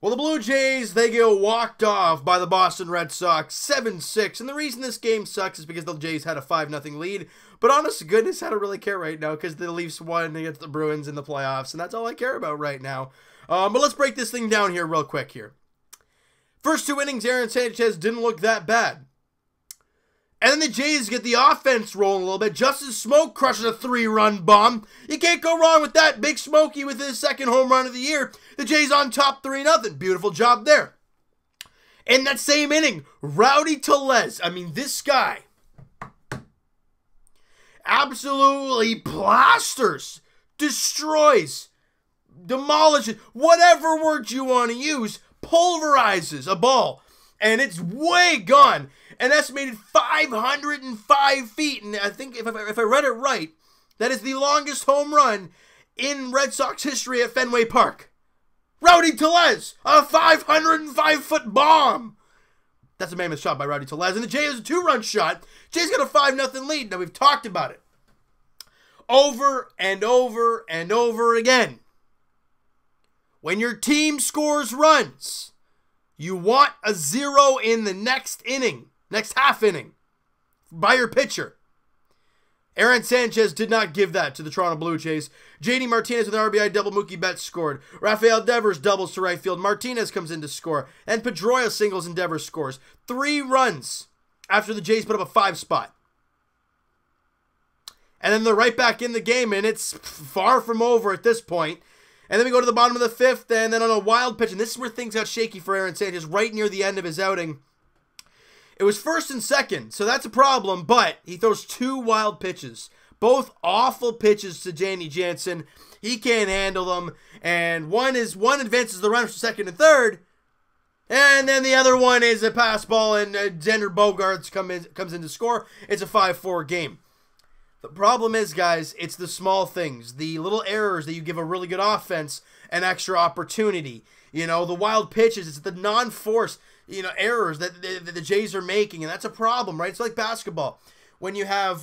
Well, the Blue Jays, they get walked off by the Boston Red Sox 7-6. And the reason this game sucks is because the Jays had a 5-0 lead. But honest to goodness, I don't really care right now because the Leafs won against the Bruins in the playoffs. And that's all I care about right now. But let's break this thing down here real quick here. First two innings, Aaron Sanchez didn't look that bad. And then the Jays get the offense rolling a little bit. Justin Smoke crushes a 3-run bomb. You can't go wrong with that. Big Smokey with his second home run of the year. The Jays on top 3-0. Beautiful job there. In that same inning, Rowdy Tellez. I mean, this guy absolutely plasters, destroys, demolishes, whatever word you want to use, pulverizes a ball. And it's way gone. An estimated 505 feet. And I think if I read it right, that is the longest home run in Red Sox history at Fenway Park. Rowdy Tellez, a 505-foot bomb. That's a mammoth shot by Rowdy Tellez. And the Jays, a 2-run shot. Jays got a 5-0 lead. Now, we've talked about it over and over and over again. When your team scores runs, you want a 0 in the next inning. Next half inning by your pitcher. Aaron Sanchez did not give that to the Toronto Blue Jays. JD Martinez with an RBI double. Mookie Betts scored. Rafael Devers doubles to right field. Martinez comes in to score. And Pedroia singles and Devers scores. 3 runs after the Jays put up a 5 spot. And then they're right back in the game, and it's far from over at this point. And then we go to the bottom of the 5th, and then on a wild pitch, and this is where things got shaky for Aaron Sanchez right near the end of his outing. It was 1st and 2nd, so that's a problem, but he throws 2 wild pitches. Both awful pitches to Danny Jansen. He can't handle them, and one advances the runners to 2nd and 3rd, and then the other one is a pass ball, and Xander Bogaerts comes in to score. It's a 5-4 game. The problem is, guys, it's the small things, the little errors that you give a really good offense an extra opportunity. You know, the wild pitches, it's the non-force, errors that the Jays are making, and that's a problem, right? It's like basketball. When you have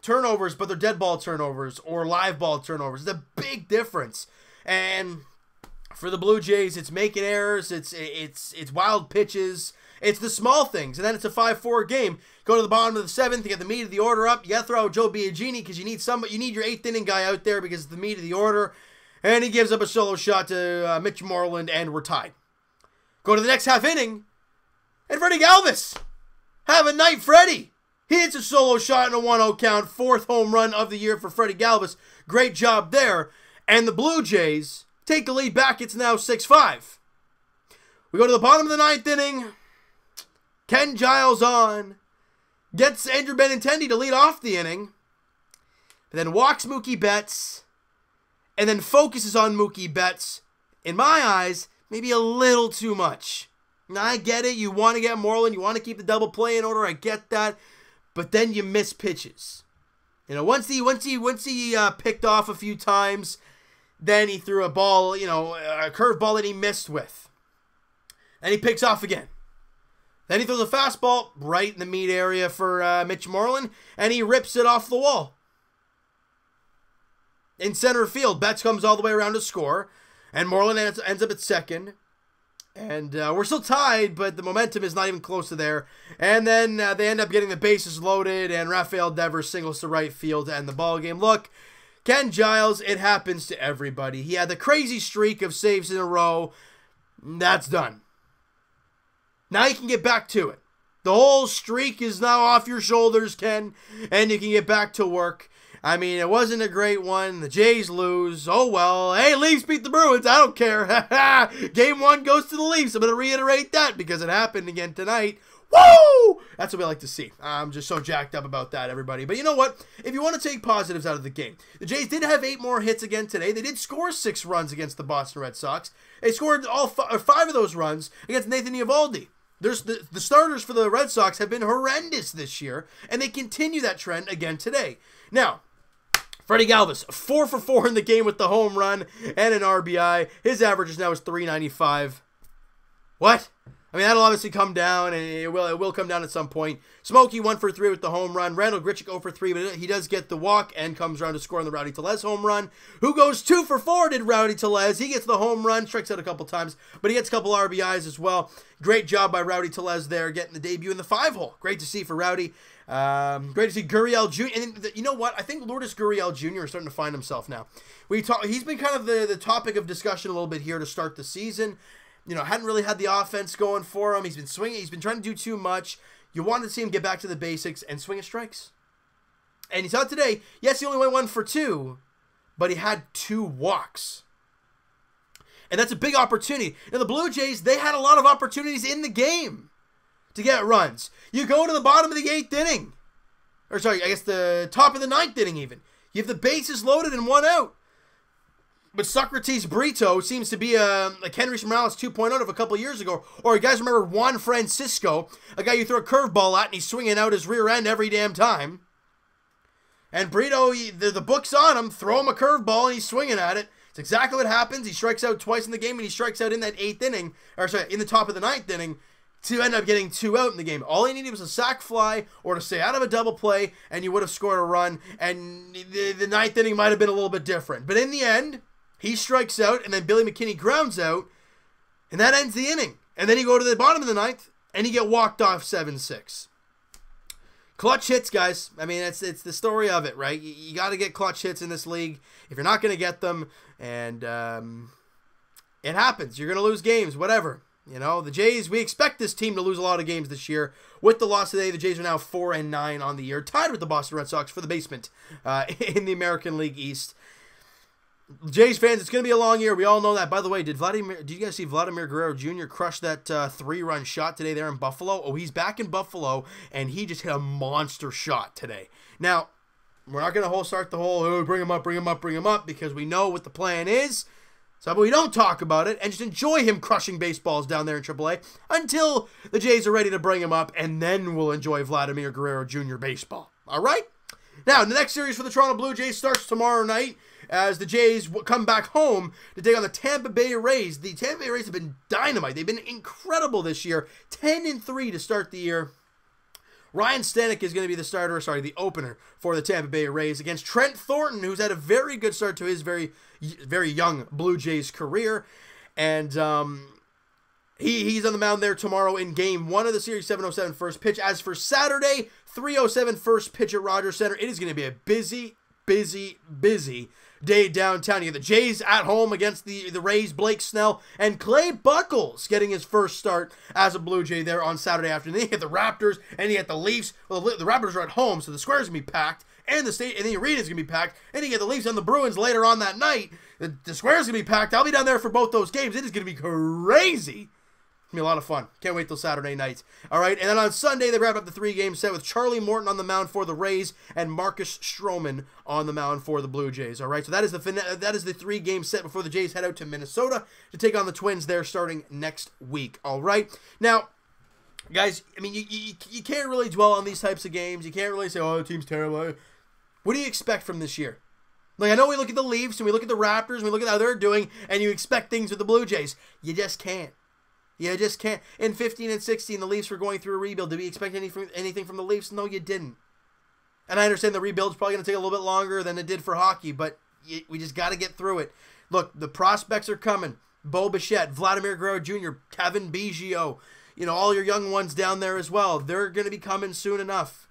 turnovers, but they're dead ball turnovers or live ball turnovers, it's a big difference. And for the Blue Jays, it's making errors, it's wild pitches, it's the small things, and then it's a 5-4 game. Go to the bottom of the 7th, you get the meat of the order up, you got to throw out Joe Biagini because you need your 8th inning guy out there because it's the meat of the order, and he gives up a solo shot to Mitch Moreland, and we're tied. Go to the next half inning, and Freddie Galvis. Have a night, Freddie. He hits a solo shot in a 1-0 count. 4th home run of the year for Freddie Galvis. Great job there. And the Blue Jays take the lead back. It's now 6-5. We go to the bottom of the 9th inning. Ken Giles on. Gets Andrew Benintendi to lead off the inning. Then walks Mookie Betts. And then focuses on Mookie Betts. In my eyes, maybe a little too much. Now, I get it. You want to get Moreland. You want to keep the double play in order. I get that. But then you miss pitches. Once he picked off a few times, then he threw a ball, a curveball that he missed with. And he picks off again. Then he throws a fastball right in the meat area for Mitch Moreland, and he rips it off the wall. In center field, Betts comes all the way around to score. And Moreland ends up at 2nd. And we're still tied, but the momentum is not even close to there. And then they end up getting the bases loaded, and Rafael Devers singles to right field to end the ball game. Look, Ken Giles, it happens to everybody. He had the crazy streak of saves in a row. That's done. Now you can get back to it. The whole streak is now off your shoulders, Ken, and you can get back to work. I mean, it wasn't a great one. The Jays lose. Oh, well. Hey, Leafs beat the Bruins. I don't care. Game 1 goes to the Leafs. I'm going to reiterate that because it happened again tonight. Woo! That's what we like to see. I'm just so jacked up about that, everybody. But you know what? If you want to take positives out of the game, the Jays did have 8 more hits again today. They did score 6 runs against the Boston Red Sox. They scored all 5 of those runs against Nathan Eovaldi. The starters for the Red Sox have been horrendous this year, and they continue that trend again today. Now, Freddie Galvis, 4 for 4 in the game with the home run and an RBI. His average is now is .395. What? I mean, that'll obviously come down, and it will come down at some point. Smokey 1 for 3 with the home run. Randall Grichuk 0 for 3, but he does get the walk and comes around to score on the Rowdy Tellez home run. Who goes 2 for 4 did Rowdy Tellez. He gets the home run, strikes out a couple times, but he gets a couple RBIs as well. Great job by Rowdy Tellez there, getting the debut in the 5-hole. Great to see for Rowdy. Great to see Gurriel Jr. And you know what? I think Lourdes Gurriel Jr. is starting to find himself now. He's been kind of the topic of discussion a little bit here to start the season. You know, hadn't really had the offense going for him. He's been swinging. He's been trying to do too much. You wanted to see him get back to the basics and swing at strikes. And you saw it today. Yes, he only went 1 for 2, but he had 2 walks. And that's a big opportunity. Now, the Blue Jays, they had a lot of opportunities in the game to get runs. You go to the bottom of the 8th inning. Or, sorry, I guess the top of the 9th inning even. You have the bases loaded and 1 out. But Socrates Brito seems to be like Henry Morales 2.0 of a couple years ago. Or you guys remember Juan Francisco, a guy you throw a curveball at and he's swinging out his rear end every damn time. And Brito, the book's on him. Throw him a curveball and he's swinging at it. It's exactly what happens. He strikes out twice in the game and he strikes out in that 8th inning. Or sorry, in the top of the 9th inning to end up getting 2 out in the game. All he needed was a sac fly or to stay out of a double play and you would have scored a run. And the 9th inning might have been a little bit different. But in the end, he strikes out, and then Billy McKinney grounds out, and that ends the inning. And then you go to the bottom of the 9th, and you get walked off 7-6. Clutch hits, guys. I mean, it's the story of it, right? You got to get clutch hits in this league. If you're not going to get them, and it happens. You're going to lose games, whatever. You know, the Jays, we expect this team to lose a lot of games this year. With the loss today, the Jays are now 4-9 on the year, tied with the Boston Red Sox for the basement in the American League East. Jays fans, it's going to be a long year. We all know that. By the way, did you guys see Vladimir Guerrero Jr. crush that 3-run shot today there in Buffalo? Oh, he's back in Buffalo, and he just hit a monster shot today. Now, we're not going to start the whole, bring him up, because we know what the plan is. So we don't talk about it and just enjoy him crushing baseballs down there in AAA until the Jays are ready to bring him up, and then we'll enjoy Vladimir Guerrero Jr. baseball. All right? Now, the next series for the Toronto Blue Jays starts tomorrow night as the Jays come back home to take on the Tampa Bay Rays. The Tampa Bay Rays have been dynamite. They've been incredible this year. 10-3 to start the year. Ryan Stanek is going to be the opener for the Tampa Bay Rays against Trent Thornton, who's had a very good start to his very, very young Blue Jays career. And he's on the mound there tomorrow in Game 1 of the series, 7:07 first pitch. As for Saturday, 3:07 first pitch at Rogers Center. It is going to be a busy day downtown. You get the Jays at home against the Rays, Blake Snell, and Clay Buchholz getting his first start as a Blue Jay there on Saturday afternoon. Then you get the Raptors, and you get the Leafs. Well, the Raptors are at home, so the square's going to be packed, and the arena's going to be packed, and you get the Leafs and the Bruins later on that night. The square's going to be packed. I'll be down there for both those games. It is going to be crazy. It's going to be a lot of fun. Can't wait till Saturday night. All right, and then on Sunday, they wrap up the 3-game set with Charlie Morton on the mound for the Rays and Marcus Stroman on the mound for the Blue Jays. All right, so that is the 3-game set before the Jays head out to Minnesota to take on the Twins there starting next week. All right, now, guys, I mean, you can't really dwell on these types of games. You can't really say, oh, the team's terrible. What do you expect from this year? Like, I know we look at the Leafs and we look at the Raptors and we look at how they're doing, and you expect things with the Blue Jays. You just can't. You just can't. In 15 and 16, the Leafs were going through a rebuild. Did we expect anything from the Leafs? No, you didn't. And I understand the rebuild's probably going to take a little bit longer than it did for hockey, but we just got to get through it. Look, the prospects are coming. Bo Bichette, Vladimir Guerrero Jr., Kevin Biggio, all your young ones down there as well. They're going to be coming soon enough.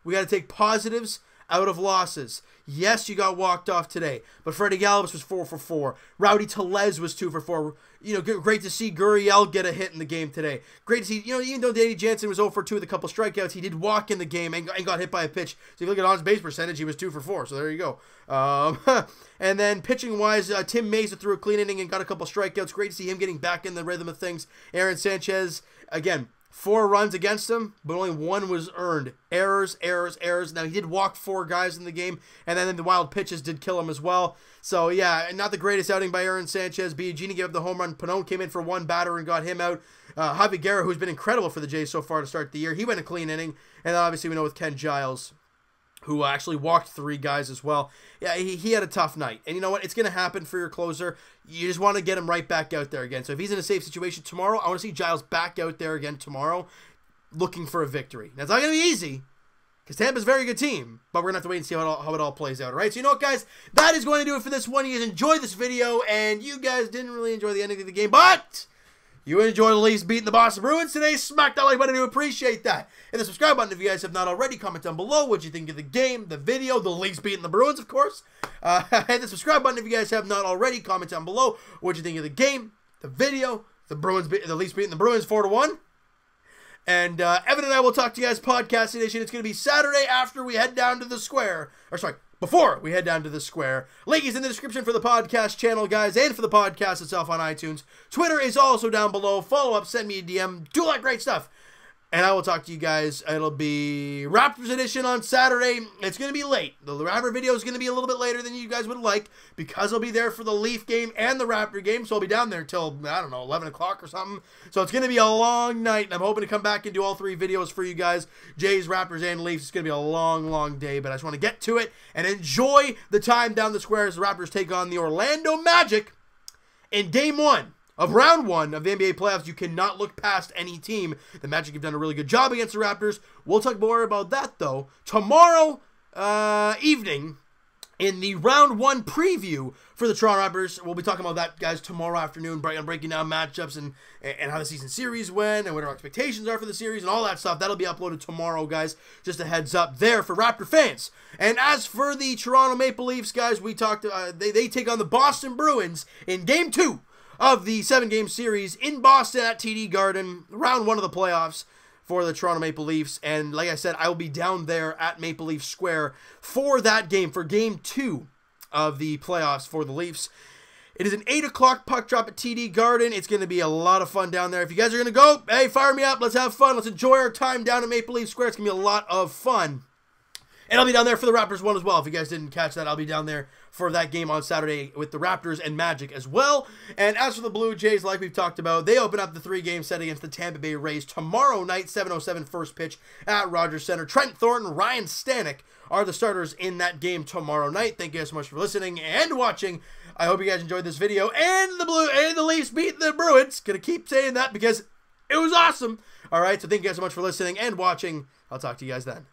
We got to take positives out of losses. Yes, you got walked off today, but Freddie Galvis was 4 for 4. Rowdy Tellez was 2 for 4. Great to see Gurriel get a hit in the game today. Great to see, even though Danny Jansen was 0 for 2 with a couple strikeouts, he did walk in the game and got hit by a pitch. So if you look at on base percentage, he was 2 for 4. So there you go. And then pitching-wise, Tim Mayza threw a clean inning and got a couple strikeouts. Great to see him getting back in the rhythm of things. Aaron Sanchez, again, 4 runs against him, but only 1 was earned. Errors. Now, he did walk 4 guys in the game, and then the wild pitches did kill him as well. So, yeah, not the greatest outing by Aaron Sanchez. Biagini gave up the home run. Pannone came in for 1 batter and got him out. Javi Guerra, who's been incredible for the Jays so far to start the year, he went a clean inning. And then obviously we know with Ken Giles, who actually walked 3 guys as well. Yeah, he had a tough night. And you know what? It's going to happen for your closer. You just want to get him right back out there again. So if he's in a safe situation tomorrow, I want to see Giles back out there again tomorrow looking for a victory. Now, it's not going to be easy because Tampa's a very good team, but we're going to have to wait and see how it all plays out, all right? So you know what, guys? That is going to do it for this one. You guys enjoyed this video, and you guys didn't really enjoy the ending of the game, but you enjoyed the Leafs beating the Boston Bruins today. Smack that like button. I do appreciate that. And the subscribe button if you guys have not already. Comment down below what you think of the game, the video, the Leafs beating the Bruins, of course. And the subscribe button if you guys have not already. Comment down below what you think of the game, the video, the Leafs beating the Bruins 4-1. And Evan and I will talk to you guys podcast edition. It's going to be Saturday after we head down to the square. Or sorry, before we head down to the square. Link is in the description for the podcast channel, guys, and for the podcast itself on iTunes. Twitter is also down below. Follow up, send me a DM, do all that great stuff. And I will talk to you guys. It'll be Raptors edition on Saturday. It's going to be late. The Raptor video is going to be a little bit later than you guys would like because I'll be there for the Leaf game and the Raptor game. So I'll be down there till, I don't know, 11 o'clock or something. So it's going to be a long night. And I'm hoping to come back and do all 3 videos for you guys. Jays, Raptors, and Leafs. It's going to be a long, long day. But I just want to get to it and enjoy the time down the square as the Raptors take on the Orlando Magic in Game 1. Of round 1 of the NBA playoffs. You cannot look past any team. The Magic have done a really good job against the Raptors. We'll talk more about that, though, tomorrow evening in the round 1 preview for the Toronto Raptors. We'll be talking about that, guys, tomorrow afternoon, breaking down matchups and how the season series went and what our expectations are for the series and all that stuff. That'll be uploaded tomorrow, guys. Just a heads up there for Raptor fans. And as for the Toronto Maple Leafs, guys, we talked. They take on the Boston Bruins in Game 2 of the 7-game series in Boston at TD Garden, round 1 of the playoffs for the Toronto Maple Leafs. And like I said, I will be down there at Maple Leaf Square for that game, for Game 2 of the playoffs for the Leafs. It is an 8 o'clock puck drop at TD Garden. It's going to be a lot of fun down there. If you guys are going to go, hey, fire me up. Let's have fun. Let's enjoy our time down at Maple Leaf Square. It's going to be a lot of fun. And I'll be down there for the Raptors one as well. If you guys didn't catch that, I'll be down there for that game on Saturday with the Raptors and Magic as well. And as for the Blue Jays, like we've talked about, they open up the 3-game set against the Tampa Bay Rays tomorrow night, 7:07 first pitch at Rogers Center. Trent Thornton, Ryan Stanek are the starters in that game tomorrow night. Thank you guys so much for listening and watching. I hope you guys enjoyed this video. And the Leafs beat the Bruins. Gonna keep saying that because it was awesome. All right, so thank you guys so much for listening and watching. I'll talk to you guys then.